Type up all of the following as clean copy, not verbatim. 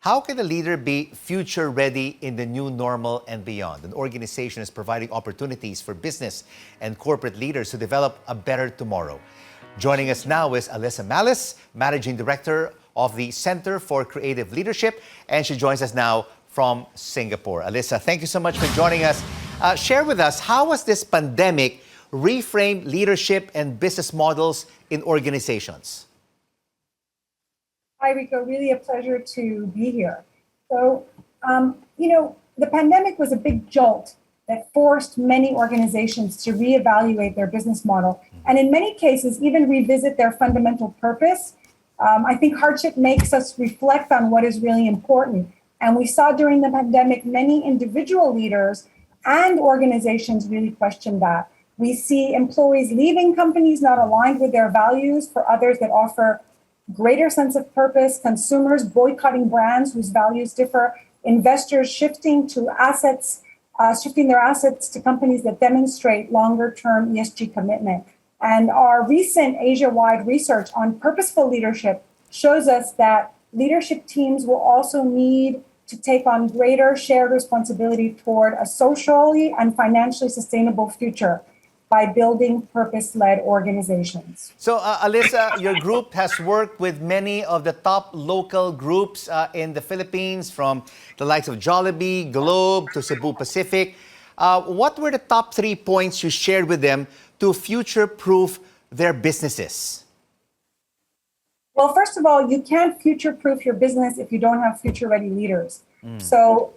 How can a leader be future ready in the new normal and beyond? An organization is providing opportunities for business and corporate leaders to develop a better tomorrow. Joining us now is Elisa, Managing Director of the Center for Creative Leadership, and she joins us now from Singapore. Elisa, thank you so much for joining us. Share with us, how has this pandemic reframed leadership and business models in organizations? Hi, Rico. Really a pleasure to be here. So, the pandemic was a big jolt that forced many organizations to reevaluate their business model and in many cases, even revisit their fundamental purpose. I think hardship makes us reflect on what is really important. And we saw during the pandemic, many individual leaders and organizations really question that. We see employees leaving companies not aligned with their values for others that offer greater sense of purpose, consumers boycotting brands whose values differ, investors shifting their assets to companies that demonstrate longer-term ESG commitment. And our recent Asia-wide research on purposeful leadership shows us that leadership teams will also need to take on greater shared responsibility toward a socially and financially sustainable future by building purpose-led organizations. So, Elisa, your group has worked with many of the top local groups in the Philippines, from the likes of Jollibee, Globe, to Cebu Pacific. What were the top 3 points you shared with them to future-proof their businesses? Well, first of all, you can't future-proof your business if you don't have future-ready leaders. So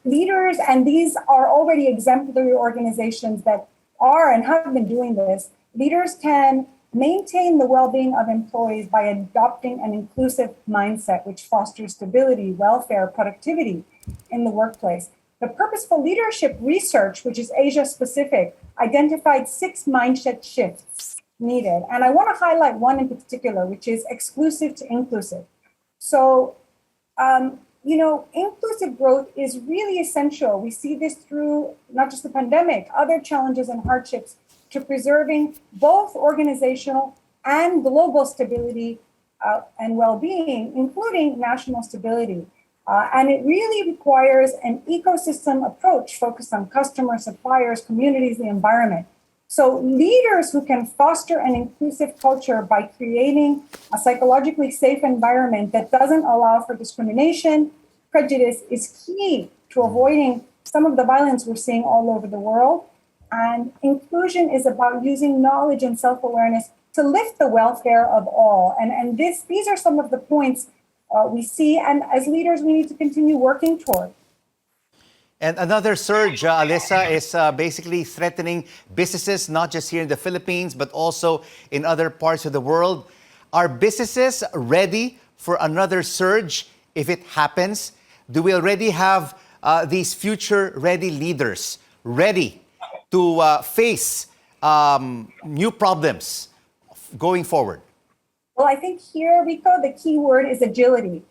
leaders, and these are already exemplary organizations that are and have been doing this, leaders can maintain the well-being of employees by adopting an inclusive mindset, which fosters stability, welfare, productivity in the workplace. The Purposeful Leadership Research, which is Asia-specific, identified 6 mindset shifts needed. And I want to highlight one in particular, which is exclusive to inclusive. So, inclusive growth is really essential. We see this through not just the pandemic, other challenges and hardships, to preserving both organizational and global stability and well-being, including national stability. And it really requires an ecosystem approach focused on customers, suppliers, communities, the environment. So leaders who can foster an inclusive culture by creating a psychologically safe environment that doesn't allow for discrimination, prejudice, is key to avoiding some of the violence we're seeing all over the world. And inclusion is about using knowledge and self-awareness to lift the welfare of all. And these are some of the points we see, and as leaders, we need to continue working toward. And another surge, Elisa, is basically threatening businesses, not just here in the Philippines, but also in other parts of the world. Are businesses ready for another surge if it happens? Do we already have these future-ready leaders ready to face new problems going forward? Well, I think here, Rico, the key word is agility.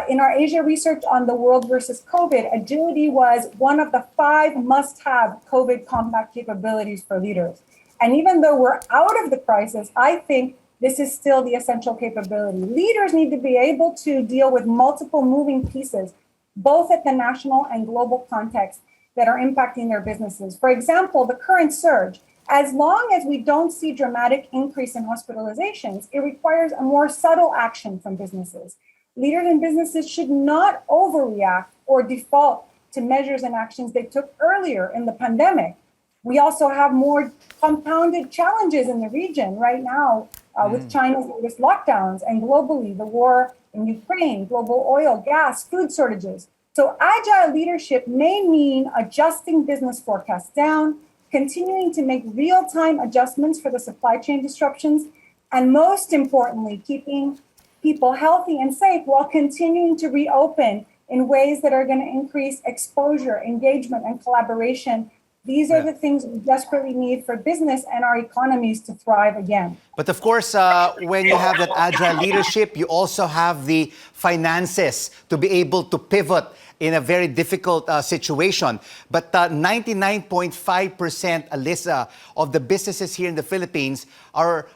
In our Asia research on the world versus COVID, agility was one of the 5 must-have COVID combat capabilities for leaders. And even though we're out of the crisis, I think this is still the essential capability. Leaders need to be able to deal with multiple moving pieces, both at the national and global context, that are impacting their businesses. For example, the current surge. As long as we don't see dramatic increase in hospitalizations, it requires a more subtle action from businesses. Leaders and businesses should not overreact or default to measures and actions they took earlier in the pandemic. We also have more compounded challenges in the region right now with China's latest lockdowns, and globally, the war in Ukraine, global oil, gas, food shortages. So agile leadership may mean adjusting business forecasts down, continuing to make real-time adjustments for the supply chain disruptions, and most importantly, keeping people healthy and safe while continuing to reopen in ways that are going to increase exposure, engagement, and collaboration. These are the things we desperately need for business and our economies to thrive again. But of course, when you have that agile leadership, you also have the finances to be able to pivot in a very difficult situation. But 99.5%, Elisa, of the businesses here in the Philippines are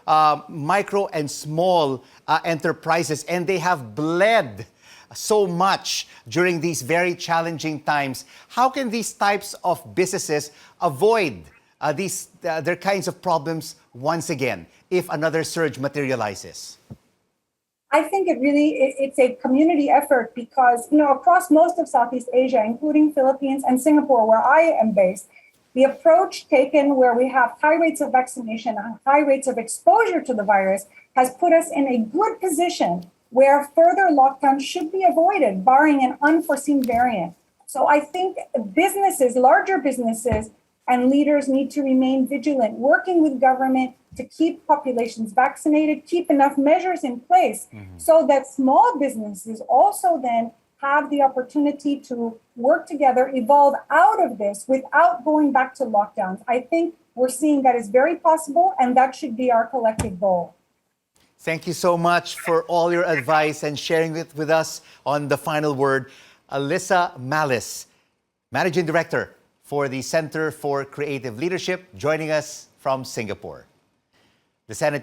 micro and small enterprises, and they have bled so much during these very challenging times. How can these types of businesses avoid their kinds of problems once again if another surge materializes? I think it's a community effort because, across most of Southeast Asia, including Philippines and Singapore, where I am based, the approach taken where we have high rates of vaccination and high rates of exposure to the virus has put us in a good position where further lockdowns should be avoided, barring an unforeseen variant. So I think businesses, larger businesses, and leaders need to remain vigilant, working with government to keep populations vaccinated, keep enough measures in place so that small businesses also then have the opportunity to work together, evolve out of this without going back to lockdowns. I think we're seeing that is very possible, and that should be our collective goal. Thank you so much for all your advice and sharing it with us on The Final Word. Elisa Malice, Managing Director for the Center for Creative Leadership, joining us from Singapore. The Senate